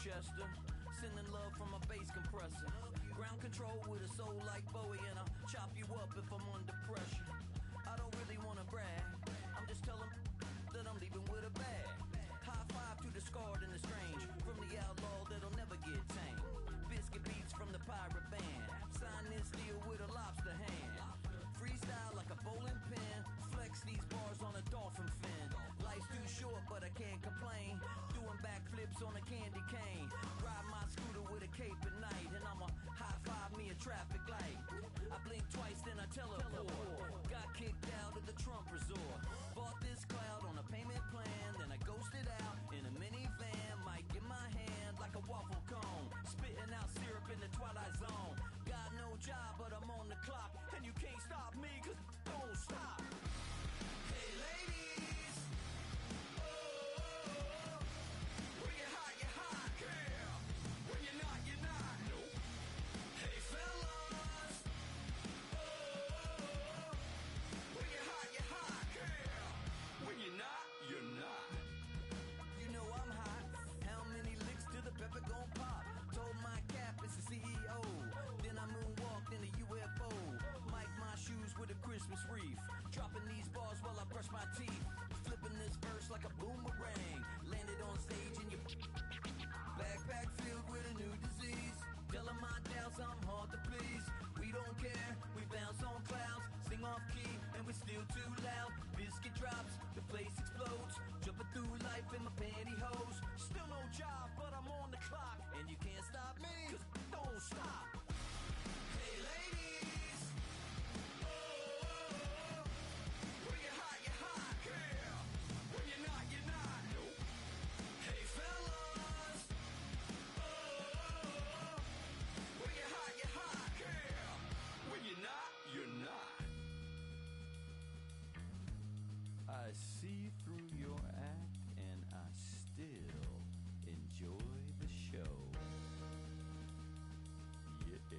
Chester. Sending love from a bass compressor. Ground control with a soul like Bowie, and I'll chop you up if I'm under pressure. I don't really wanna brag, I'm just telling that I'm leaving with a bag. High five to the scarred and the strange, from the outlaw that'll never get tamed. Biscuit beats from the pirate band, sign this deal with a lobster hand. Freestyle like a bowling pin, flex these bars on a dolphin fin. Life's too short but I can't complain, doing backflips on a candy cane. Ride my scooter with a cape at night, and I'ma high five me a traffic light. I blink twice then I teleport, got kicked out of the Trump resort. Bought this cloud on a payment plan, then I ghosted out in a minivan. Mic in my hand like a waffle cone, spitting out syrup in the twilight zone. Got no job but I'm on the clock, and you can't stop me cause don't stop. Hey ladies, oh, when you're hot, girl. When you're not, you're not. Nope. Hey fellas, oh, when you're hot, girl. When you're not, you're not. You know I'm hot. How many licks till the pepper gon' pop? Told my cap it's the CEO. Then I moonwalked in a UFO. Mic my shoes with a Christmas wreath. Dropping these bars while I brush my teeth. Flipping this verse like a boomerang. Landed on stage in your backpack filled with a new disease. Telling my doubts I'm hard to please. We don't care, we bounce on clouds. Sing off key and we're still too loud. Biscuit drops, the place explodes. Jumping through life in my pantyhose. Still no job but I'm on the clock, and you can't stop me cause don't stop. Hey ladies, oh, when you're hot, girl. When you're not, you're not. Nope. Hey fellas, oh, when you're hot, girl. When you're not, you're not. I see through your act and I still enjoy the show. Yeah.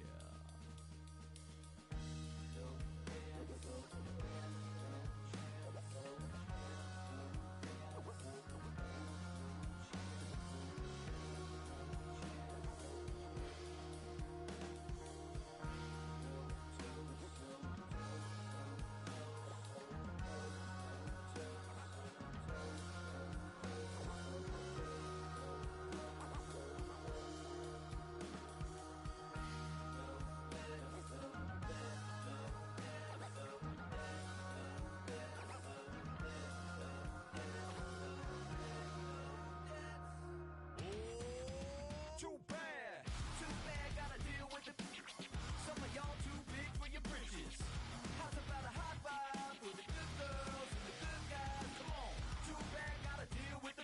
How's about a hot vibe with the good girls and the good guys? Come on, too bad, gotta deal with the.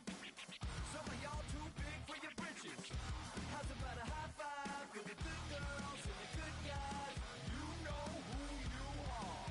Some of y'all too big for your britches. How's about a hot vibe with the good girls and the good guys? You know who you are.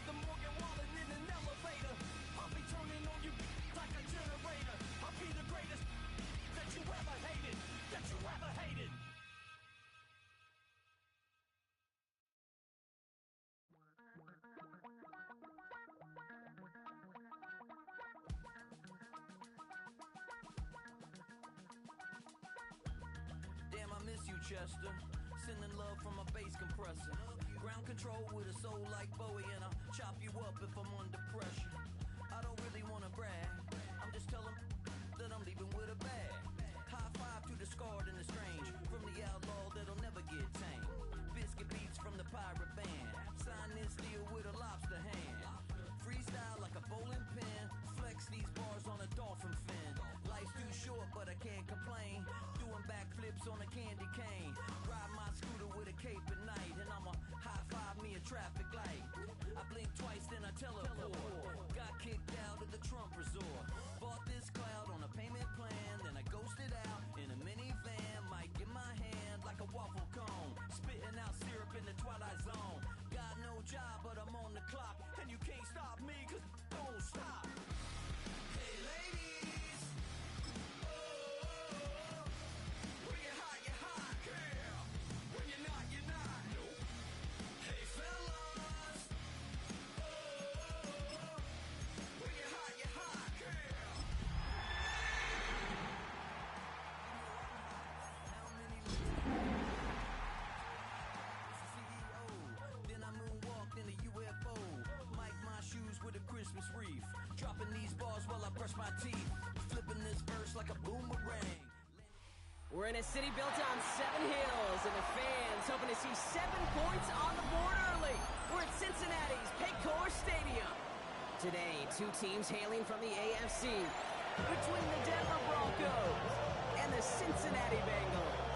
The Morgan Wallen in an elevator. I'll be turning on you like a generator. I'll be the greatest that you ever hated. That you ever hated. Damn, I miss you, Chester. Sending love from a bass compressor. Ground control with a soul like Bowie, and I'll chop you up if I'm under pressure. I don't really wanna brag, I'm just telling that I'm leaving with a bag. High five to the scarred and the strange, from the outlaw that'll never get tamed. Biscuit beats from the pirate band, sign this deal with a lobster hand. Freestyle like a bowling pin, flex these bars on a dolphin fin. Life's too short but I can't complain, doing backflips on a candy cane. Ride my scooter with a cape at night, and I'ma high five me a traffic light. I blink twice then I teleport, got kicked out of the Trump resort. Bought this cloud on a payment plan, then I ghosted We're in a city built on 7 hills, and the fans hoping to see 7 points on the board early. We're at Cincinnati's Paycor Stadium. Today, 2 teams hailing from the AFC, between the Denver Broncos and the Cincinnati Bengals.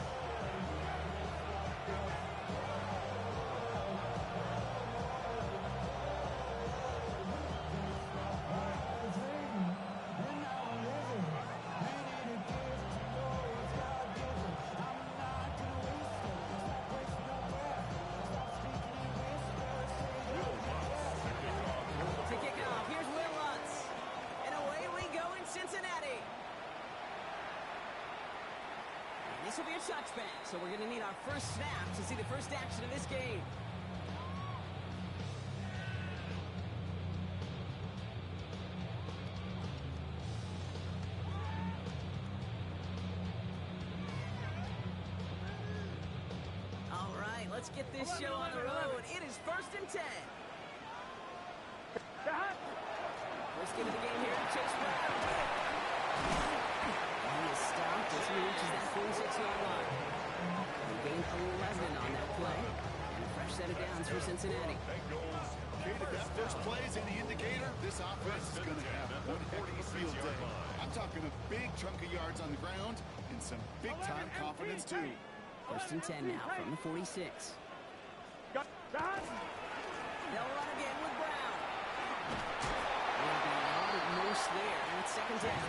This will be a touchback, so we're going to need our first snap to see the first action of this game. All right, let's get this show on the road. It is 1st and 10. First get of the game here, Chase Brown. He is stopped as he reaches that 46-yard line. He gained 11 on that play. And a fresh set of downs for Cincinnati. Okay, if that first play is any indicator, this offense is going to have one heck of a field day. I'm talking a big chunk of yards on the ground and some big-time confidence, too. 1st and 10 now from the 46. They'll run again with Brown. There'll be a lot of moose there, and it's 2nd down.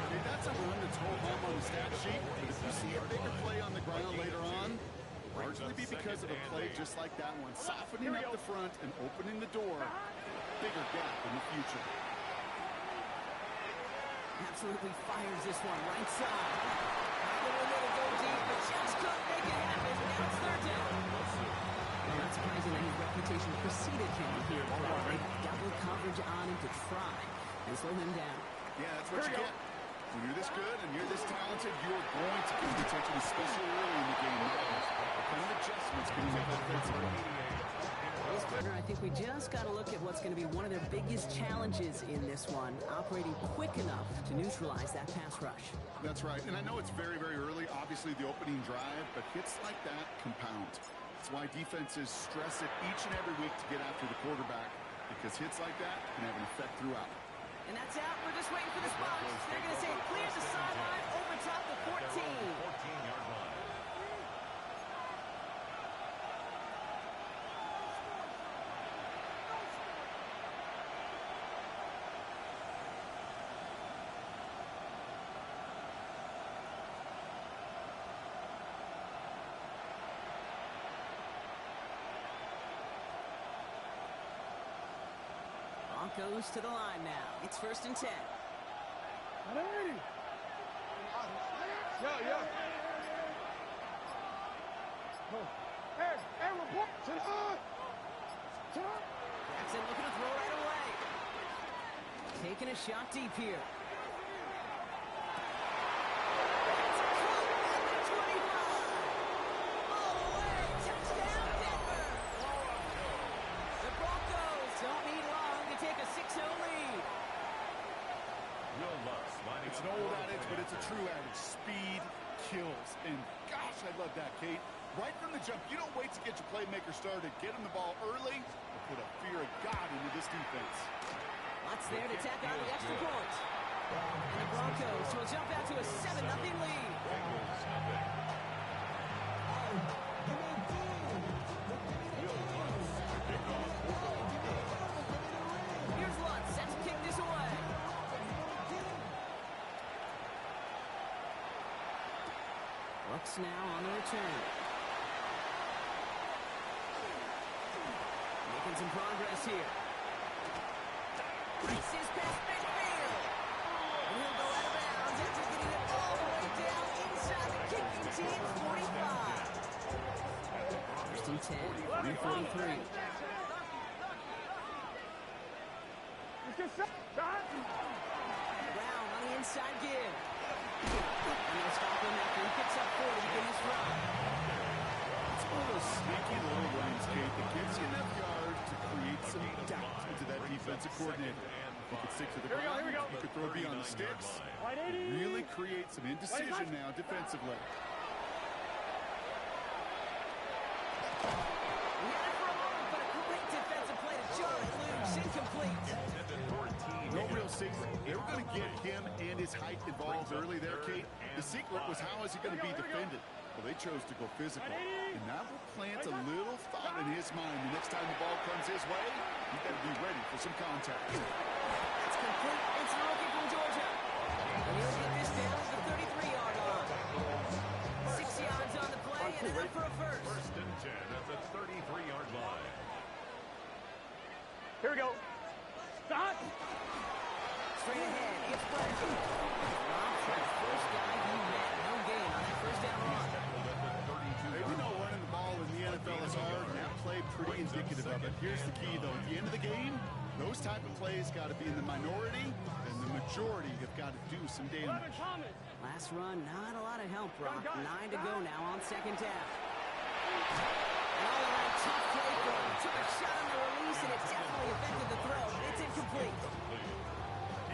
Okay, that's a run that's hold home on the stat sheet, but if you see a bigger play on the ground later on, largely be because of a play just like that one, softening up the front and opening the door, bigger gap in the future. Absolutely fires this one right side. Probably to go deep, but just couldn't make it happen. Now it's 3rd down. Well, not surprising that his reputation preceded him here. They double coverage on him to try and slow him down. Yeah, that's what you get. When you're this good and you're this talented, you're going to get attention, especially early in the game. What kind of adjustments can you make offensively? I think we just got to look at what's going to be one of their biggest challenges in this one, operating quick enough to neutralize that pass rush. That's right, and I know it's very, very early, obviously the opening drive, but hits like that compound. That's why defenses stress it each and every week to get after the quarterback, because hits like that can have an effect throughout. And that's out. We're just waiting for the spot. They're going to say it clears the sideline over top the 14. 14-yard line. Broncos to the line now. It's 1st and 10. Jackson looking to throw right away. Taking a shot deep here. It's caught at the 25. All the way. Touchdown, Denver. The Broncos don't need long to take a 6-0 lead. It's an old adage, but it's a true adage. Speed kills. And gosh, I love that, Kate. Right from the jump, you don't wait to get your playmaker started. Get him the ball early and put a fear of God into this defense. Lots there to tack on the extra point. And the Broncos will jump out to a 7-0 lead. Here's Lutz set to kick this away. Looks now on the return. Making some progress here. Races past midfield. And he'll go out of bounds after getting it all the way down inside the kicking team's 45. 1st and 10 from the 43. Brown on the inside give. And they'll stop him after he picks up 4 to begin this run. It's one of those sneaky little runs, Kate, that gives you enough yards to create some doubt into that defensive coordinator. He could stick to the ground. He could throw beyond the sticks. Really create some indecision now defensively. No real secret. They were going to get him and his height involved early there, Kate. The secret was how is he going to be defended? Well, they chose to go physical. And that will plant a little thought in his mind. The next time the ball comes his way, he's got to be ready for some contact. It's complete. It's rookie from Georgia. And he'll get this down to the 33-yard line. 6 yards on the play and enough for a first. First and 10 at the 33-yard line. Here we go. Stop. Straight ahead, it's Bradford. First guy he met. No gain on that first down run. We know running the ball in the NFL is hard, and that play pretty indicative of it. Here's the key, though. At the end of the game, those type of plays got to be in the minority, and the majority have got to do some damage. Last run, not a lot of help, Brock. 9 to go now on second down. And all around tough play for him. Took a shot on the release, and it definitely affected the throw. It's incomplete.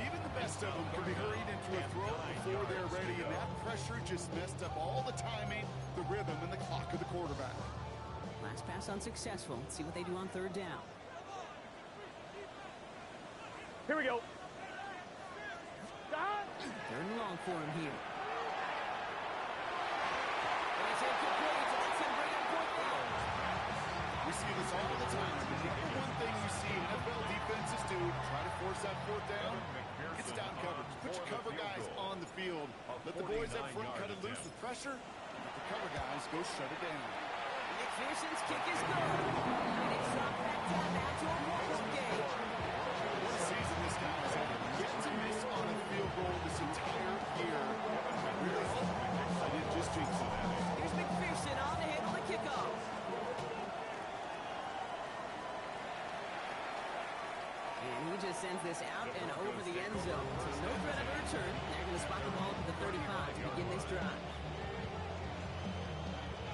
Even the best of them can be hurried into a throw before they're ready, and that pressure just messed up all the timing, the rhythm, and the clock of the quarterback. Last pass unsuccessful. Let's see what they do on third down. Here we go. Third and long for him here. And it's incomplete. That's him bring up fourth down. We see this all the time. The number one thing you see NFL defenses do, try to force that fourth down, get down coverage. Put your cover guys on the field. Let the boys up front cut it loose with pressure. Let the cover guys go shut it down. McPherson's kick is good. And it's dropped back down now to a 1-point game. What a season this guy has had. Yet to miss on a field goal this entire year. I really hope I didn't just jinx it. Here's McPherson on the handle the kickoff. And he just sends this out and over the end zone. So no threat of a return. They're going to spot the ball to the 35 to begin this drive.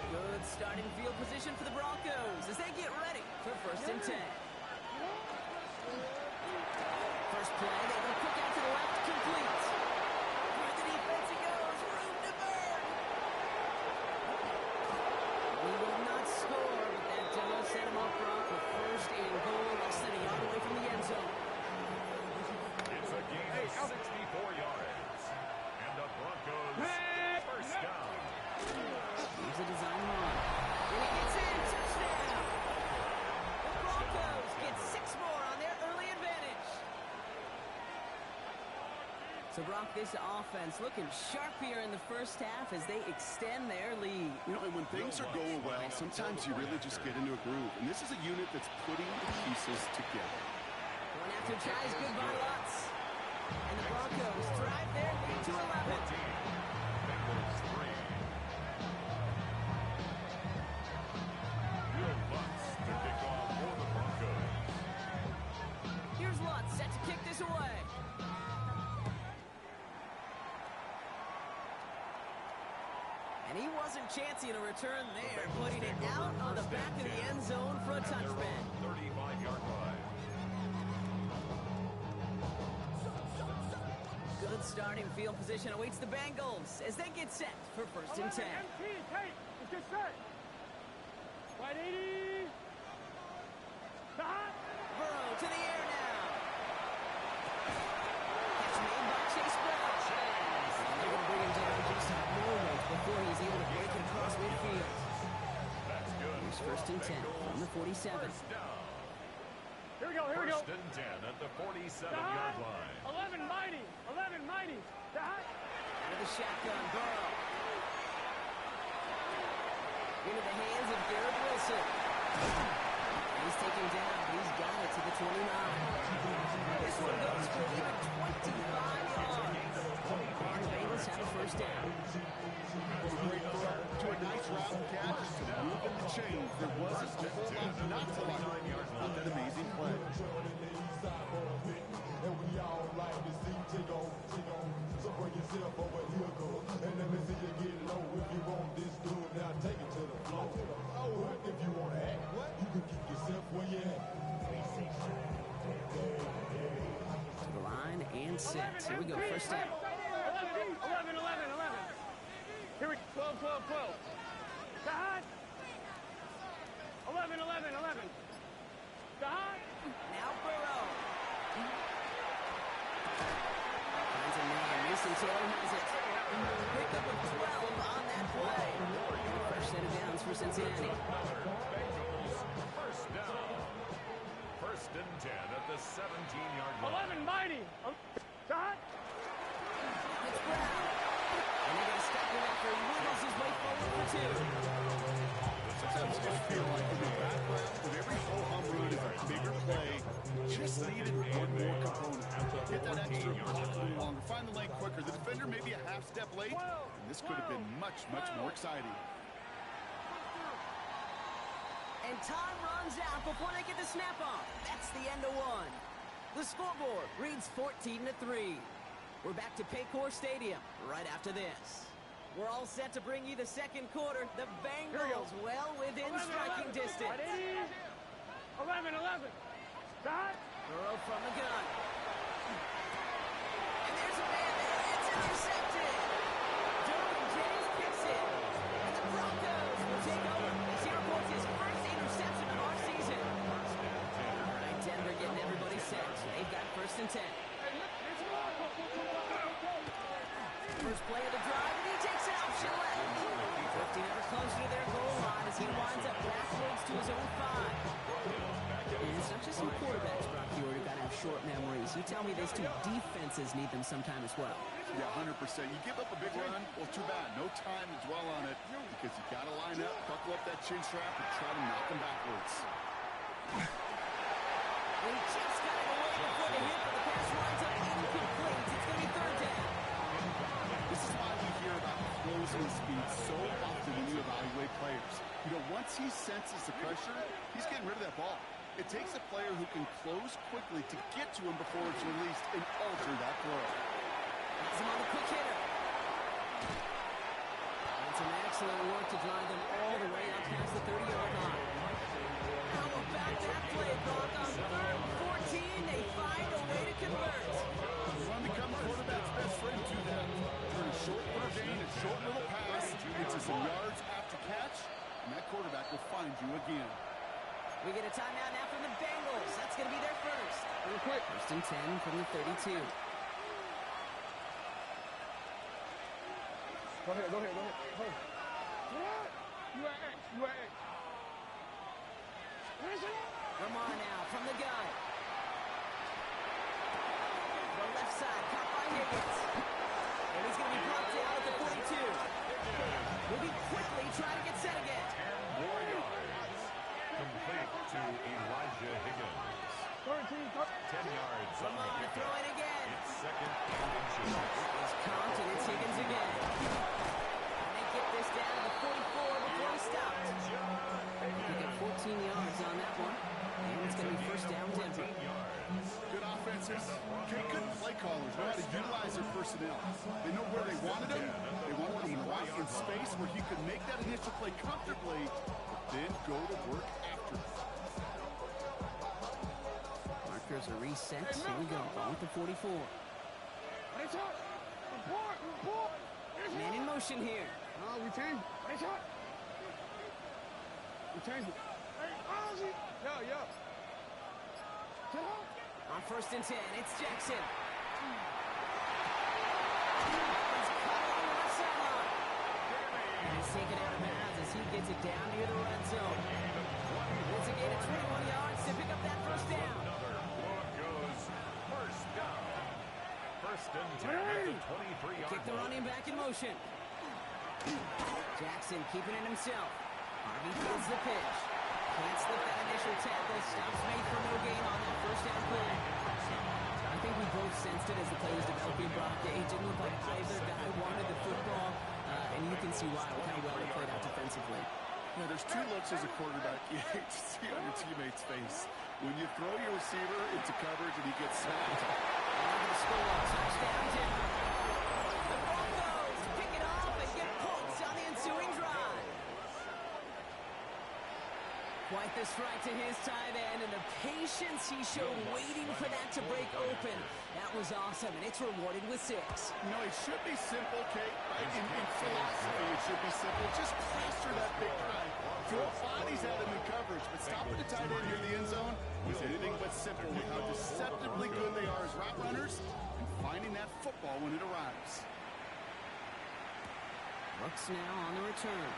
Good starting field position for the Broncos as they get ready for first and 10. First play, they go quick out to the left, complete. Through the defense it goes, room to burn. We will not score, but that does set him up, Brock, with first and goal, less than a yard away from the end zone. It's a gain of 64 yards. And the Broncos first down. Here's a design run. And he gets in, touchdown. The Broncos get 6 more on their early advantage. So, Brock, this offense looking sharp here in the first half as they extend their lead. You know, and when things are going well, sometimes you really just get into a groove. And this is a unit that's putting the pieces together. Going after tries, good by Lutz. And the Broncos drive their lead to 11. Bengals 3. Lutz to kick off for the Broncos. Here's Lutz set to kick this away. And he wasn't chancing a return there, putting it out on the back of the end zone for a touchback. 35-yard line. Good starting field position awaits the Bengals as they get set for first and 10. Let's get set. Right 80. Burrow to the air now. Catch made by Chase Brown. And they're going to bring him down just a moment before he's able to break it across midfield. That's good. Here's first and 10 from the 47. First down. Here we go. First and 10 at the 47-yard line. 11 mighty. With a shotgun, Burrow. Into the hands of Garrett Wilson. He's taken down. He's got it to the 29. This one goes for even 25 yards. And the Bengals have a first down. Great throw to a nice route catch to move in the chains. There wasn't a whole lot not to like on that amazing play. And we all like to see so bring yourself over here, girl. And let me see you get low. If you want this good, now take it to the floor. Oh, if you want to act, you can keep yourself where you at. and set. Here we go, first down. 11. Here we go. 12. Dot. 11. Dot. Now Burrow. Finds a man. Mason Taylor has it. Pick up a 12 on that play. First set of downs for Cincinnati. First down. First and 10 at the 17-yard line. 11, mighty. Dot. It's Brown. And they're going to stop him after he wiggles his way forward for 2. Sometimes I just feel like in the background of every ho-hum run is a bigger play. Just needed one more component. Get that extra block a little longer. Find the lane quicker. The defender may be a half step late, and this could have been much more exciting. And time runs out before they get the snap off. That's the end of one. The scoreboard reads 14-3. We're back to Paycor Stadium right after this. We're all set to bring you the second quarter. The Bengals well within striking distance. 11. Dot. Burrow from the gun. And there's a man there. It's intercepted. Derwin James picks it. And the Broncos will take over as he reports his first interception of our season. All right, Denver getting everybody set. They've got first and 10. First play of the drive, and he takes an option left. Drifting ever closer to their goal line as he winds up backwards to his own 5. And it's not just some quarterbacks, Brock Huard, who got to have short memories. You tell me these two defenses need them sometime as well. Yeah, 100%. You give up a big run, well, too bad. No time to dwell on it because you got to line up, buckle up that chin strap, and try to knock them backwards. He just got it away before the hit, but the pass winds up incomplete. It's going to be third down. This is why we hear about closing speed so often when you evaluate players. You know, once he senses the pressure, he's getting rid of that ball. It takes a player who can close quickly to get to him before it's released and alter that throw. That's him on the quick hitter. And some excellent work to drive them all the way up past the 30-yard line. How about that play, Brock? On 3rd and 14, they find a way to convert. You want to become the quarterback's best friend, do that. Turn a short little gain, a short little pass into some yards after catch, and that quarterback will find you again. We get a timeout now from the Bengals. That's going to be their first. Real quick. First and 10 from the 32. Go ahead. Hold. You at X. Lamar now from the gun. The left side, caught by Higgins. And he's going to be brought down at the 42. We'll be quickly trying to get set again. 10 more yards. Complete to Elijah Higgins. 10 yards. Lamar throwing again. It's second and inches. It's Compton, it's Higgins again. And they get this down to the 44 before he stopped. He got 14 yards on that one. And it's going to be first down Denver. Good offenses, good play callers know how to utilize their personnel. They know where they wanted them. They wanted them right in space where he could make that initial play comfortably, then go to work after. Markers are reset. Here we go. On with the 44. Man in motion here. Oh, we changed. We changed it. Yo. On first and 10, it's Jackson. He's caught on the left sideline. And he's taken out of bounds as he gets it down near the red zone. It's a gain of 21 yards to pick up that first down. Broncos first down. First and 10 at the 23-yard Kick the running back in motion. Jackson keeping it himself. Harvey fields the pitch. Can't slip that initial tackle. Stops made for no gain on that first down play. I think we both sensed it as the play was developing, Brock. It didn't look like either guy wanted the football, and you can see why with how well they played out defensively. Yeah, there's two looks as a quarterback you hate to see on your teammate's face. When you throw your receiver into coverage and he gets sacked. Touchdown, Denver. The Broncos pick it off and get points on the ensuing drive. Quite the strike to his tight end, and the patience he showed waiting for that to break open. That was awesome, and it's rewarded with 6. You know, it should be simple, Kate, right? In philosophy, it should be simple. Just plaster that big guy. Throw bodies at him in coverage, but stopping the tight end near the end zone was anything but simple with how deceptively good they are as route runners and finding that football when it arrives. Brooks now on the return.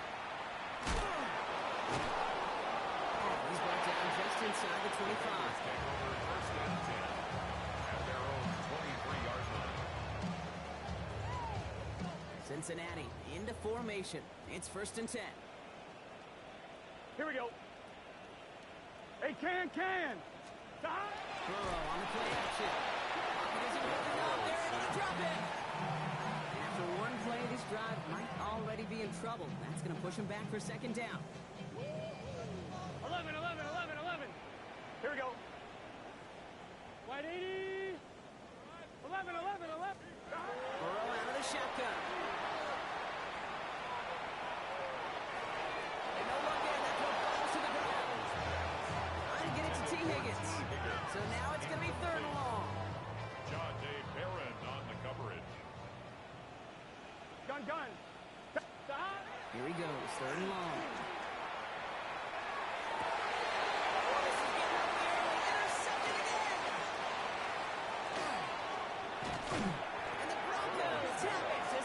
He's brought down just inside the 25. First and 10 at their own 23-yard line. Cincinnati into formation. It's 1st and 10. Here we go. Hey, Can. Burrow on the play action. He doesn't hold it up. They're able to drop it. And after one play, this drive might already be in trouble. That's going to push him back for 2nd down. 11. Here we go. Wide 80. 11. Burrow out of the shotgun. And no look there. That throw falls to the ground. Trying to get it to T. Higgins. So now it's going to be 3rd and long. John Day Barron on the coverage. Gun. Here he goes. 3rd and long.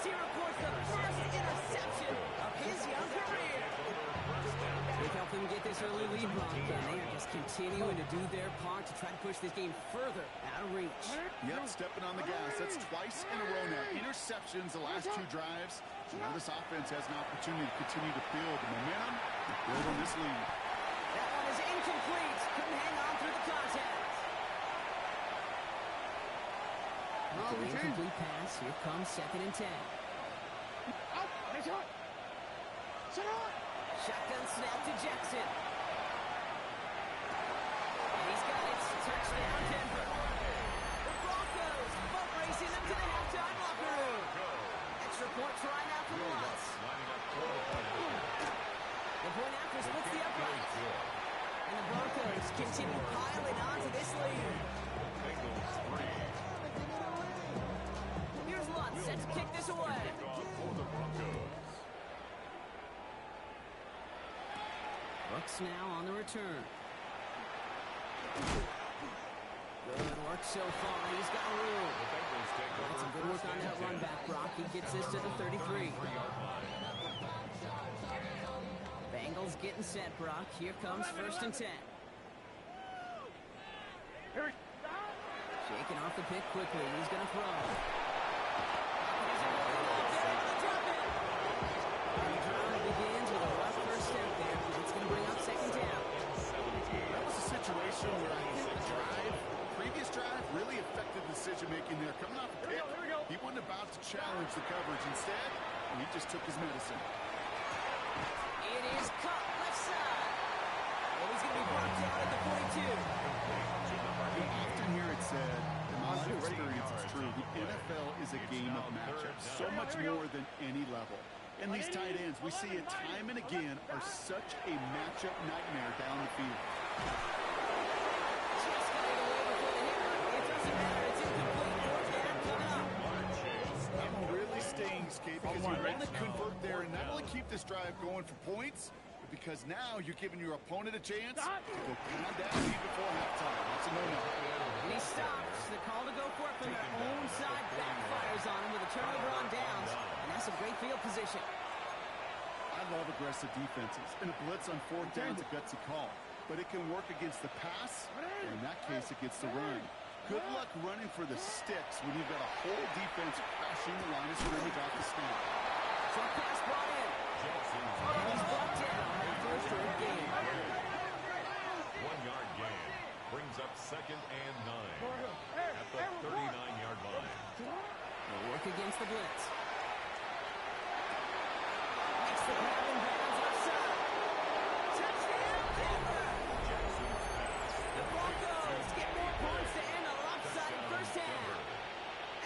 He reports the first interception of his young career. They've helped them get this early lead, Brock, and they are just continuing to do their part to try to push this game further out of reach. Yep, stepping on the gas. That's twice in a row now. Interceptions the last 2 drives. Now this offense has an opportunity to continue to build the momentum and build on this lead. That one is incomplete. Couldn't hang on through the contact. The incomplete pass. Here comes 2nd and 10. Shotgun snap to Jackson. And he's got it. Touchdown, Denver. The Broncos boat racing them to the halftime locker room. Extra point try now from Lutz. The point after splits the upright. And the Broncos continue piling onto this lead. Here's Lutz set to kick this away. Brooks now on the return. Good work so far. He's got room. That's some good work on that run back, Brock. He gets this to the 33. Bengals getting set, Brock. Here comes 1st and 10. Shaking off the pick quickly. He's going to throw. And the drive begins with a rough first step there. It's going to bring up 2nd down. That was a situation where I think the previous drive really affected decision-making there. Coming off the pick, he wasn't about to challenge the coverage. Instead, he just took his medicine. It is caught left side. And he's going to be brought down at the 42. You often hear it said, in my life experience, it's true. The NFL is a game of matchups, so much more than any level. And these tight ends, we see it time and again, are such a matchup nightmare down the field. Just got it away before the hit. It doesn't matter. It's incomplete. 4th down coming up. It really stings, Kate, because you want to convert there and not only keep this drive going for points, but because now you're giving your opponent a chance to go pound that lead before halftime. That's a no-no. And he stops. The call to go for it from their own side backfires on him with a turnover on downs. And that's a great field position. I love aggressive defenses, and a blitz on 4th down is a gutsy call. But it can work against the pass, or in that case, against the run. Good luck running for the sticks when you've got a whole defense crashing the line of scrimmage off the snap. Short pass brought in. And he's brought down after a short gain. 1-yard gain brings up 2nd and 9 at the 39-yard line. They work against the blitz. Makes the grab and bounds offside. Touchdown, Denver! The Broncos get more points to end a lopsided first half.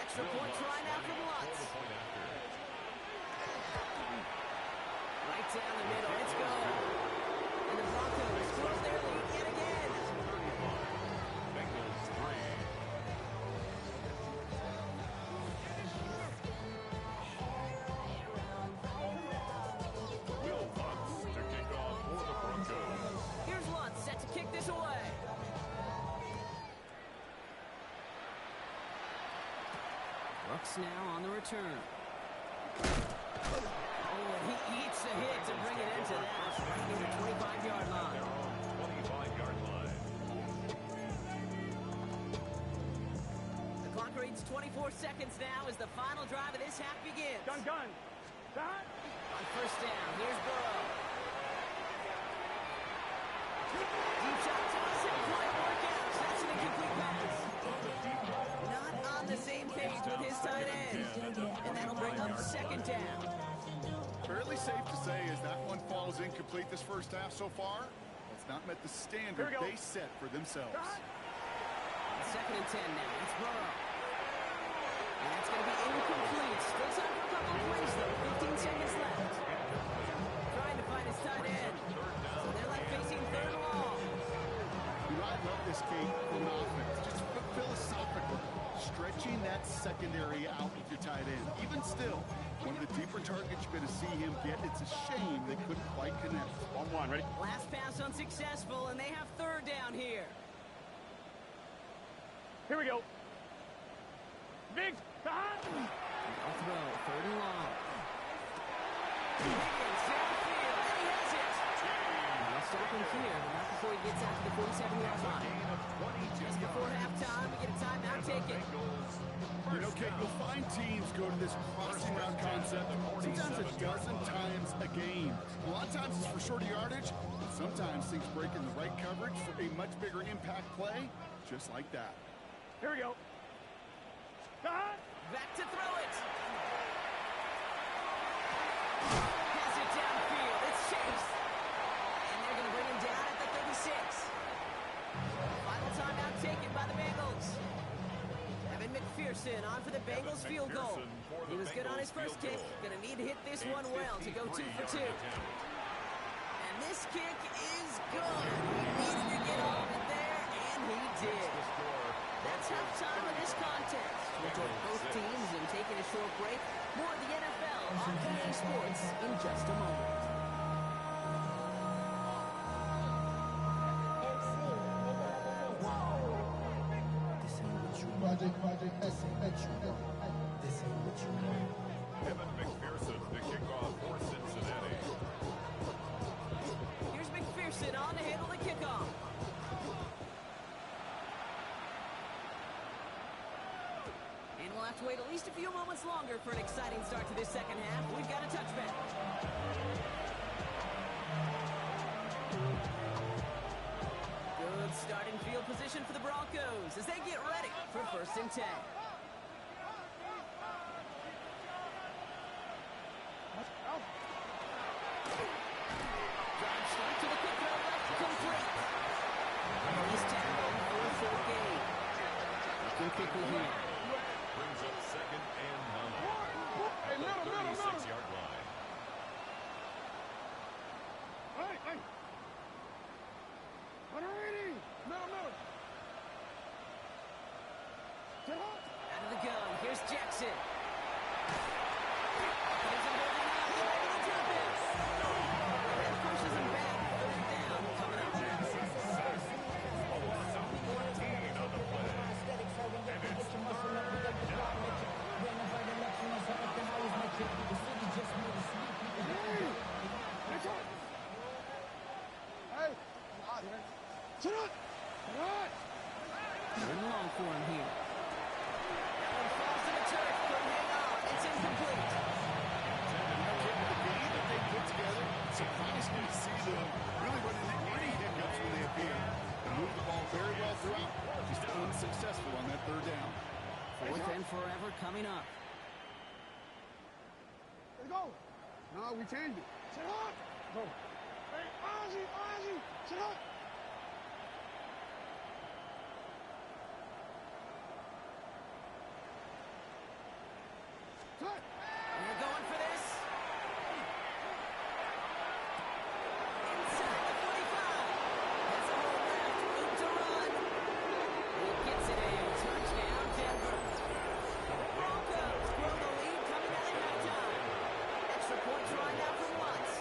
Extra point try now from Lutz. Right down the middle. Let's go. And the Broncos close now on the return. Oh, he eats the hit to bring it into that. Right near the 25-yard line. 25-yard line. The clock reads 24 seconds now as the final drive of this half begins. Gun. Start. On first down, here's Burrow. Deep shot to Dawson. Quick workouts. That's an incomplete pass. Not on the same page with his tight end. And that'll bring up second down. Fairly safe to say as that one falls incomplete this first half so far. It's not met the standard they set for themselves. Second and 10 now. It's Burrow. And that's going to be incomplete. Still time for a couple of plays, though. 15 seconds left. Trying to find his tight end. So they're left facing third and long. You know, I love this, Kate, from offense. Just philosophically, stretching that secondary out with your tight end. Even still, one of the deeper targets you're going to see him get. It's a shame they couldn't quite connect. 1-1, ready? Last pass unsuccessful, and they have third down here. Here we go. Big stop. I'll throw, third and long. Higgins downfield, and he has it. I'll stop him here, but not before he gets out to the 47-yard line. Just before halftime, we get a timeout taken. You know, Kate, you'll find teams go to this crossing route concept sometimes a dozen times a game. A lot of times it's for shorter yardage, but sometimes things break in the right coverage for a much bigger impact play, just like that. Here we go. Stop. Back to throw it. Pass it downfield. It's Chase. And they're going to bring him down at the 36. Final timeout taken by the Bengals. Evan McPherson on for the Bengals field goal. He was good on his first kick. Going to need to hit this one well to go 2 for 2. And this kick is good. He needed to get all of it there, and he did. That's halftime of this contest. We'll join both teams in taking a short break. More of the NFL on EA Sports in just a moment. Evan McPherson, the kickoff for Cincinnati. Here's McPherson on to handle the kickoff. And we'll have to wait at least a few moments longer for an exciting start to this second half. We've got a touchback. Good starting field position for the Broncos as they get ready for first and 10. Drive straight to the quick throw left, complete. He's tackled for a full gain. Good kick with him. Brings up second and 9. Hey, middle. 36-yard line. Hey. Middle. Get up. Out of the gun, here's Jackson. There's a holding out, he's ready to jump in. That pushes him back, third down, coming up. 14 on the play. And it's third down. Hey. Sit up. What? Third and long for him here. That one falls to the turf, couldn't hang on. It's incomplete. That they put together, surprised me to see them really run into any hiccups when they appear. They moved the ball very well throughout, just unsuccessful on that third down. Fourth and forever coming up. Let's go. No, we changed it. Sit up. Go. Hey, Ozzy. Sit up. Cut. And they're going for this. Inside the 45. That's a hole left. Room to run. He gets it in. Touchdown, Denver. The Broncos grow the lead coming out of halftime. Extra points run now from Watts.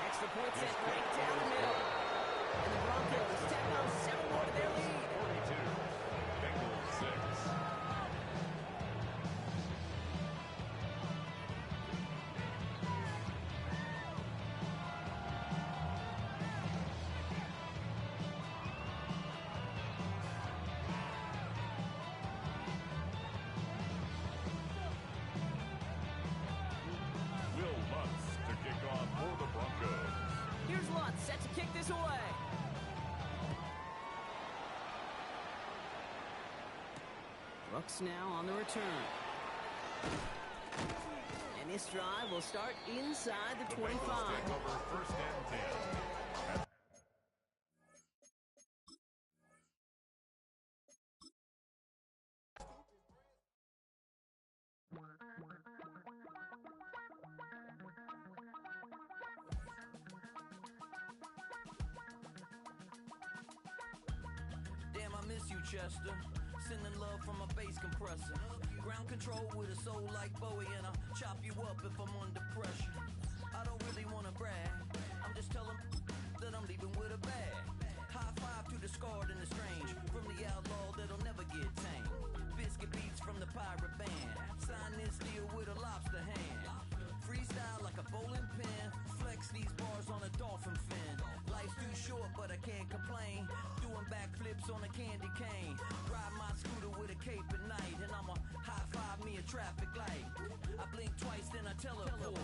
Extra point set right down the middle. And the Broncos tack on 7 more to their lead. 42. 6. Will Lutz to kick off for the Broncos. Here's Lutz set to kick this away. Brooks now on the return. And this drive will start inside the 25. Bengals take over first and 10. Damn, I miss you, Chester. Sending love from a bass compressor. Ground control with a soul like Bowie, and I'll chop you up if I'm under pressure. I don't really wanna brag. I'm just telling that I'm leaving with a bag. High five to the scarred and the strange. From the outlaw that'll never get tamed. Biscuit beats from the pirate band. Sign this deal with a lobster hand. Freestyle like a bowling pin. Flex these bars on a dolphin fin. Life's too short, but I can't complain. Doing backflips on a candy cane. Ride my scooter with a cape at night. And I'ma high five me a traffic light. I blink twice, then I teleport.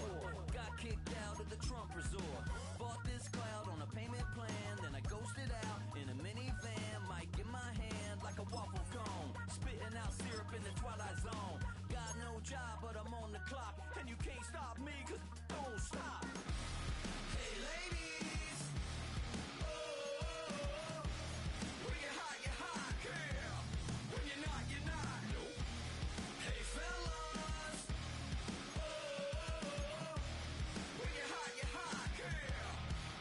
Got kicked out of the Trump resort. Bought this cloud on a payment plan. Then I ghosted out in a minivan. Mic in my hand like a waffle cone. Spitting out syrup in the twilight zone. Got no job, but I'm on the clock. And you can't stop me, cause don't stop. Hey ladies, oh, when you're hot, girl. When you're not, you're not. Nope. Hey fellas, oh, when you're hot, girl.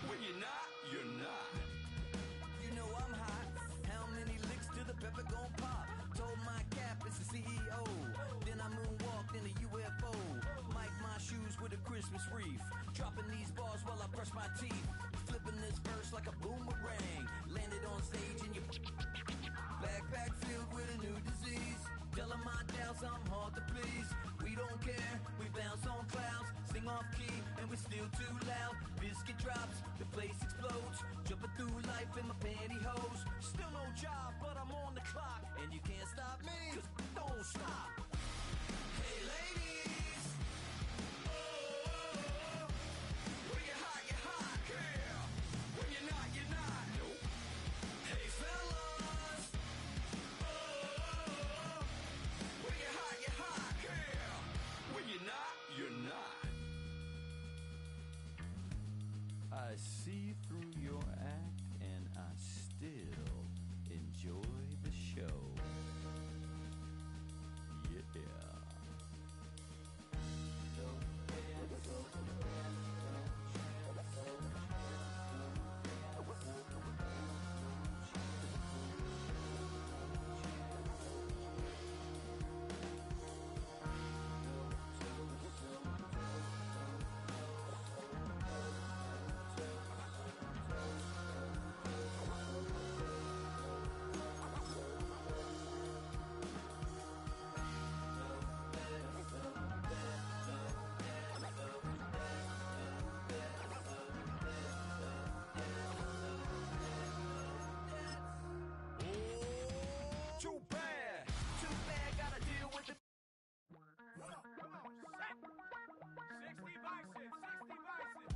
When you're not, you're not. You know I'm hot. How many licks till the pepper gon' pop? Told my cap it's the CEO. Then I moonwalked in a UFO. Mic my shoes with a Christmas wreath. Dropping these bars while I brush my teeth. Flipping this verse like a boomerang. Landed on stage in your backpack filled with a new disease. Telling my doubts I'm hard to please. We don't care, we bounce on clouds. Sing off key and we're still too loud. Biscuit drops, the place explodes. Jumping through life in my pantyhose. Still no job, but I'm on the clock. And you can't stop me, cause don't stop. Hey ladies, oh, when you're hot, girl. When you're not, you're not. Nope. Hey fellas, oh, when you're hot, girl. When you're not, you're not. I see through your act and I still enjoy the show. Yeah. Too bad, gotta deal with the. Come on, set. 60 Bison, 60 Bison.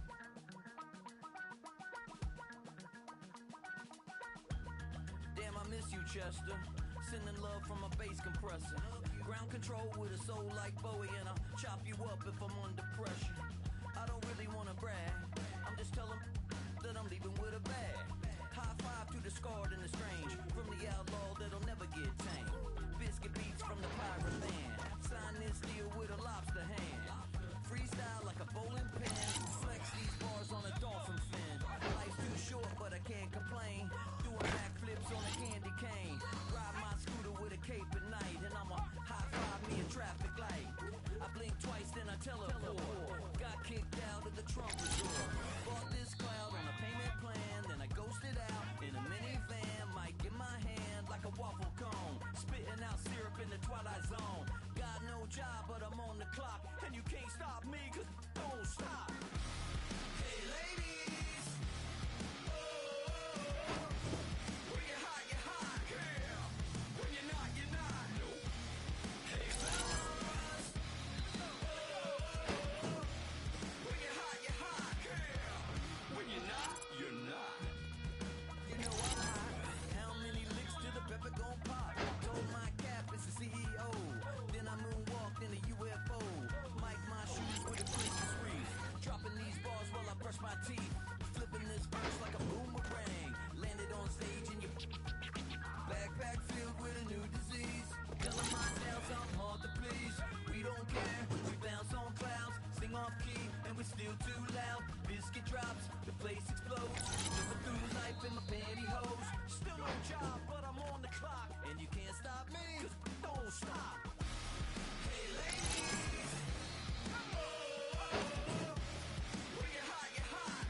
Damn, I miss you, Chester. Sending love from a bass compressor. Ground control with a soul like Bowie, and I'll chop you up if I'm under pressure. I don't really wanna brag. I'm just telling that I'm leaving with a bag. High five to the scarred and the strange. From the outlaw that'll never get tamed. Biscuit beats from the pirate band. Sign this deal with a lobster hand. Freestyle like a bowling pin. Flex these bars on a dolphin fin. Life's too short, but I can't complain. Doing backflips on a candy cane. Ride my scooter with a cape at night. And I'ma high five me a traffic light. I blink twice, then I teleport. Got kicked out of the Trump resort. Bought this cloud on a payment plan. Then I ghosted out in a minivan. Mic in my hand like a waffle cone. Spitting out Twilight Zone. Got no job, but I'm on the clock, and you can't stop me, 'cause don't stop. Hey ladies, when you're hot, yeah. When you're not, you're not. Hey fellas, when you're hot, yeah. When you're not, you're not. You know why? How many licks to the pepper gon' pop? Told my cap it's the CEO. Then I moonwalked in a UFO. Mike my shoes with a twist and squeeze. Dropping these bars while I brush my teeth. Flipping this verse like a boomerang. Landed on stage in your backpack filled with a new disease. Telling myself I'm hard to please. We don't care. We bounce on clouds. Sing off key and we're still too loud. Biscuit drops. The place explodes. Living through life in my pantyhose. Still no job, but I'm on the clock. And you can't stop me, 'cause don't stop. Hey ladies, when you're hot,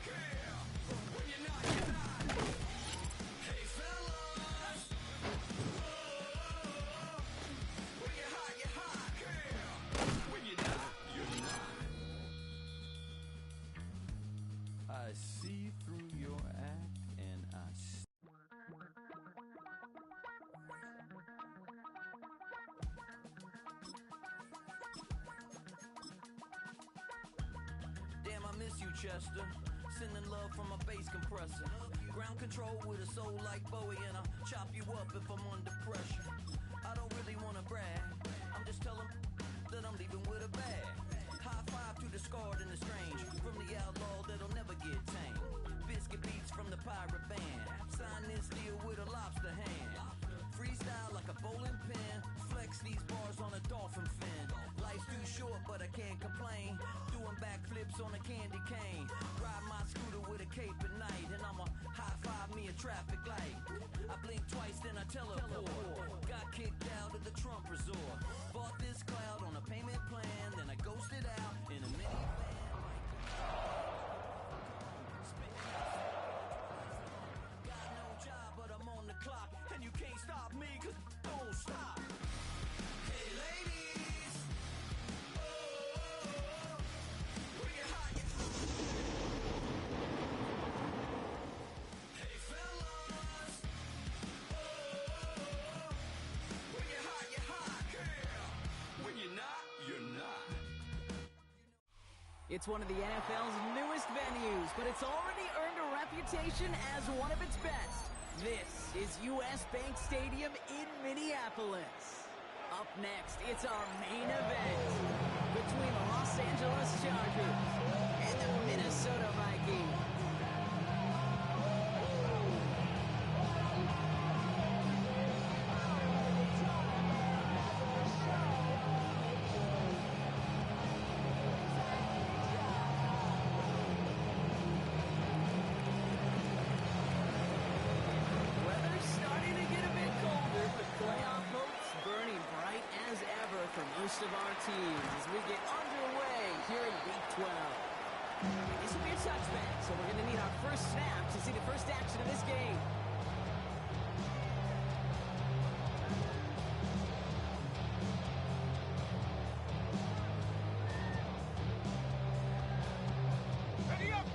yeah. When you're not, you're not. Hey fellas, when you're hot, yeah. When you're not, you're not. I see through your act, and I damn, I miss you, Chester. Sending love from a bass compressor. Ground control with a soul like Bowie, and I'll chop you up if I'm under pressure. I don't really wanna brag. I'm just telling that I'm leaving with a bag. High five to the scarred and the strange. From the outlaw that'll never get tamed. Biscuit beats from the pirate band. Sign this deal with a lobster hand. Freestyle like a bowling pin. Flex these bars on a dolphin fin. Life's too short, but I can't complain. Doing backflips on a candy cane. Ride my scooter with a cape at night. And I'ma high five me a traffic light. I blink twice, then I teleport. Got kicked out of the Trump resort. Bought this cloud on a payment plan. Then I ghosted out in a minivan. Got no job, but I'm on the clock. And you can't stop me, 'cause don't stop. Hey ladies, when you're hot, hey fellas, when you're hot, yeah. When you're not, you're not. It's one of the NFL's newest venues, but it's already earned a reputation as one of its best. This is US Bank Stadium in Minneapolis. Up next, it's our main event between the Los Angeles Chargers and the Minnesota Vikings. Weather's starting to get a bit colder, but playoff hopes burning bright as ever for most of our teams as we get underway here in Week 12. This will be a touchback, so we're going to need our first snap to see the first action of this game.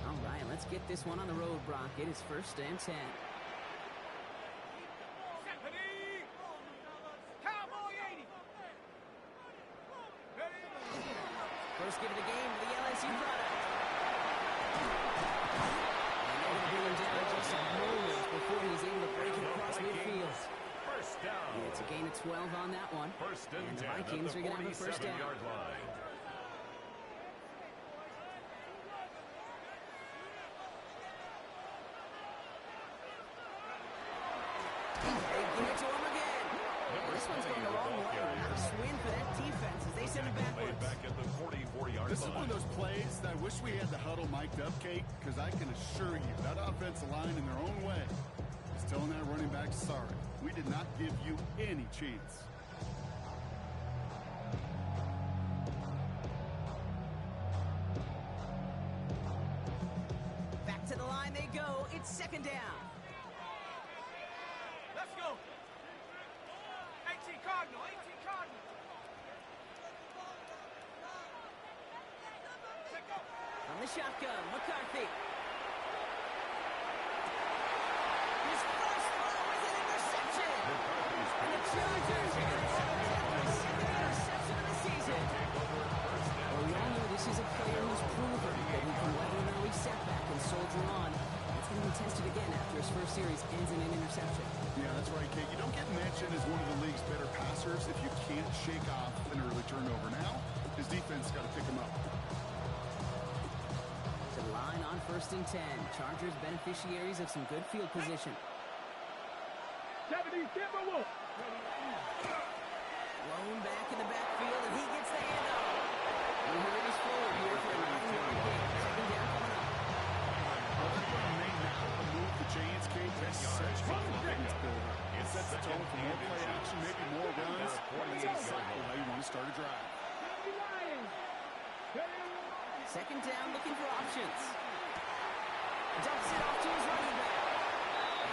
All right, let's get this one on the road, Brock. It is 1st and 10. First give of the game to the LSU product. And they're going to bring him down just a moment before he's able to break it across midfield. First down. It's a gain of 12 on that one. First and And the 10 Vikings are going to have a first down. 47-yard line. They give it to him again. This one's going the wrong way. Nice win for that defense as they send it backwards. Back at the 44-yard This is line. one of those plays that I wish we had the huddle mic'd up, Kate, because I can assure you that offensive line in their own way is telling that running back, sorry, we did not give you any chance. Back to the line they go. It's 2nd down. Let's go. 18 Cardinal, 18 Cardinal. shotgun. McCarthy. His first throw is an interception. And the Chargers are going to have their second interception of the season. Well, we all know this is a player who's proven that he can weather an early setback and soldier on. It's going to be tested again after his first series ends in an interception. Yeah, that's right, Kate. You don't get mentioned as one of the league's better passers if you can't shake off an early turnover. Now, his defense got to pick him up. To the line on 1st and 10. Chargers beneficiaries of some good field position. 70, Timberwolf. Blown back in the backfield, and he gets the handoff. We heard his forward here for a 9-yard gain. Second down coming up. Everyone may now remove the chains, Kate. That's such a confidence builder. It sets the tone for more play action, maybe more runs. That's exactly how you want to start a drive. Second down, looking for options. Dumps it off to his running back.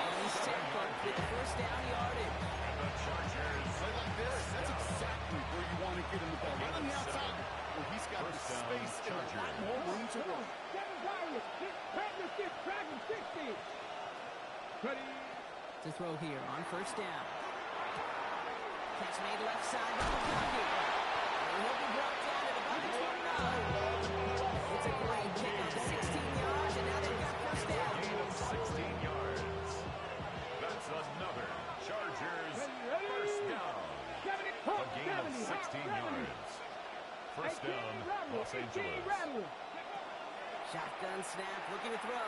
And he's tackled with the first down yardage. The Chargers. Play like this, that's exactly where you want to get in the ball. Right on the outside, where he's got the space and a lot more room to work. To throw here on 1st down. Catch made left side by McCarthy. And he'll be brought down at about the 29. It's a great kick of 16 yards, and now they've got 1st down. Gain of 16 yards. That's another Chargers 1st down. A gain of 16 yards. 1st down, Los Angeles. Shotgun snap, looking to throw.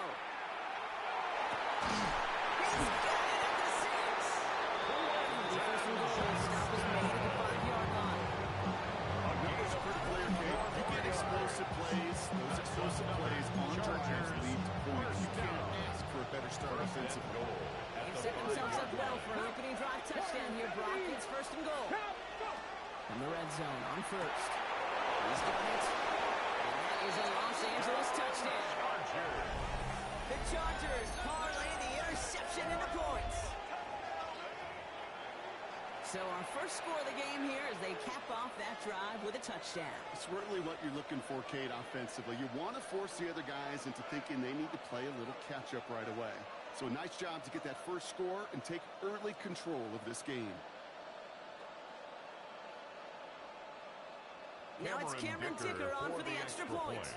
He's got it at the 6. The 1st and goal. Stop is made at the 5-yard line. Numbers are pretty clear, Kate. You get explosive plays. Those explosive plays on Chargers lead to points. You can't ask for a better start offensively. They've set themselves up well for an opening drive touchdown here, Brock. It's 1st and goal. From the red zone on 1st. He's got it. And that is a Los Angeles touchdown. The Chargers parlay the interception into points. So our first score of the game here as they cap off that drive with a touchdown. It's really what you're looking for, Kate, offensively. You want to force the other guys into thinking they need to play a little catch-up right away. So a nice job to get that first score and take early control of this game. Now it's Cameron Dicker on for the extra point.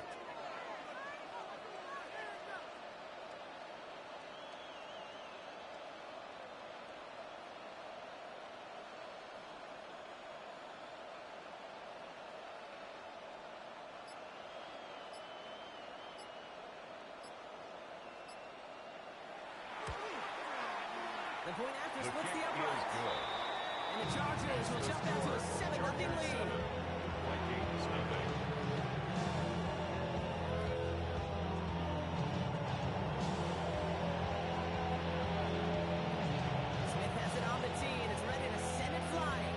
The point after splits the upright. And the Chargers will jump out to a 7-0 lead. Vikings nothing. Smith has it on the tee, and it's ready to send it flying.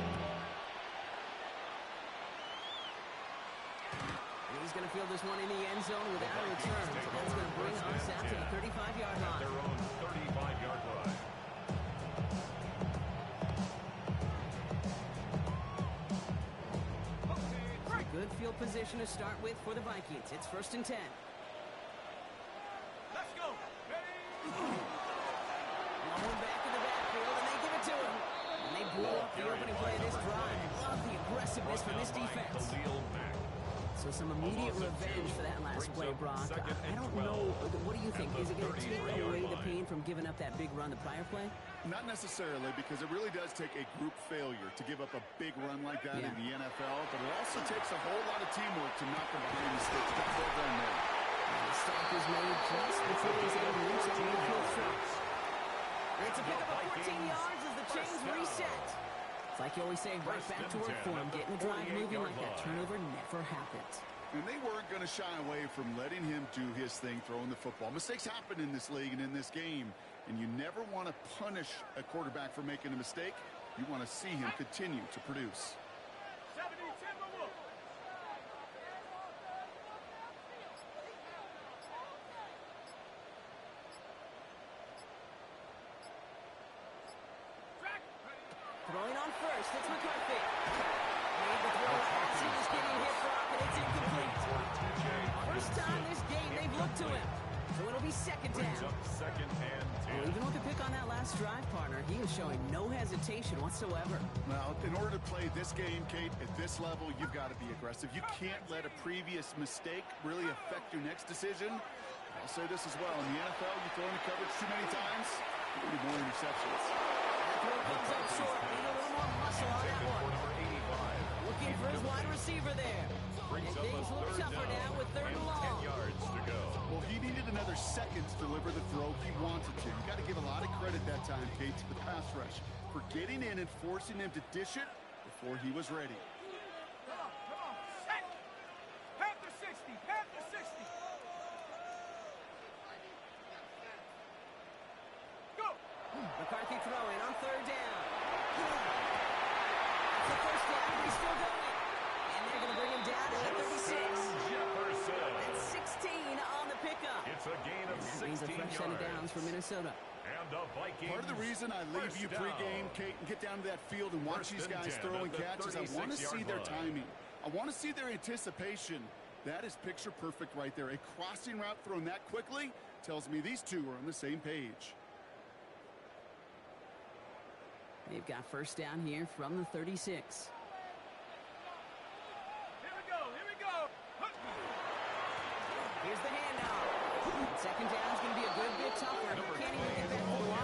And he's going to field this one in the end zone without a return. So that's going to bring us out to the 35-yard line. Their own 35-yard line. Good field position to start with for the Vikings. It's 1st and 10. Let's go. Long back in the backfield, and they give it to him. And they blow up the opening play of this drive. Love the aggressiveness from this defense. So some immediate revenge for that last play, Brock. I don't know. What do you think? Is it going to take away the pain from giving up that big run the prior play? Not necessarily, because it really does take a group failure to give up a big run like that in the NFL, but it also takes a whole lot of teamwork to knock them behind the sticks. That's well done there. And the stop is made just before he's able to reach the midfield stretch. It's a pickup of 14 yards as the chains reset. It's like you always say, right back to work for him, getting the drive moving like that turnover never happened. And they weren't going to shy away from letting him do his thing, throwing the football. Mistakes happen in this league and in this game, and you never want to punish a quarterback for making a mistake. You want to see him continue to produce. 70, Timberwolf. Throwing on 1st, it's McCarthy. Made the throw as he was getting hit, Brock, and it's incomplete. First time this game look to him. So it'll be second Brings down. up second and 10. Well, even with the pick on that last drive, partner, he was showing no hesitation whatsoever. Well, in order to play this game, Kate, at this level, you've got to be aggressive. You can't let a previous mistake really affect your next decision. I'll say this as well. In the NFL, you throw into coverage too many times, you'll get more interceptions. That throw comes up short. Need a little more muscle on that one. Number 85. Looking for his wide receiver there. Brings And up things a look third tougher down now with third and and long. 10 yards to go. Well, he needed another second to deliver the throw he wanted to. You got to give a lot of credit that time, Kate, to the pass rush for getting in and forcing him to dish it before he was ready. Come on, set. Panther 60, Panther 60. Go. McCarthy throwing on third down. That's the first down. He's still going. And they're going to bring him down to the 36. Jefferson. That's 16 on the pickup. It's a gain of That means a 16 fresh set of downs yards. for Minnesota. And the Vikings. Part of the reason I leave you First pregame, down. Kate, and get down to that field and watch First these and guys 10 throw and at the catch is I want to see 36-yard their line. timing. I want to see their anticipation. That is picture perfect right there. A crossing route thrown that quickly tells me these two are on the same page. They've got first down here from the 36. Here we go, here we go. Here's the handoff. Second down is going to be a good bit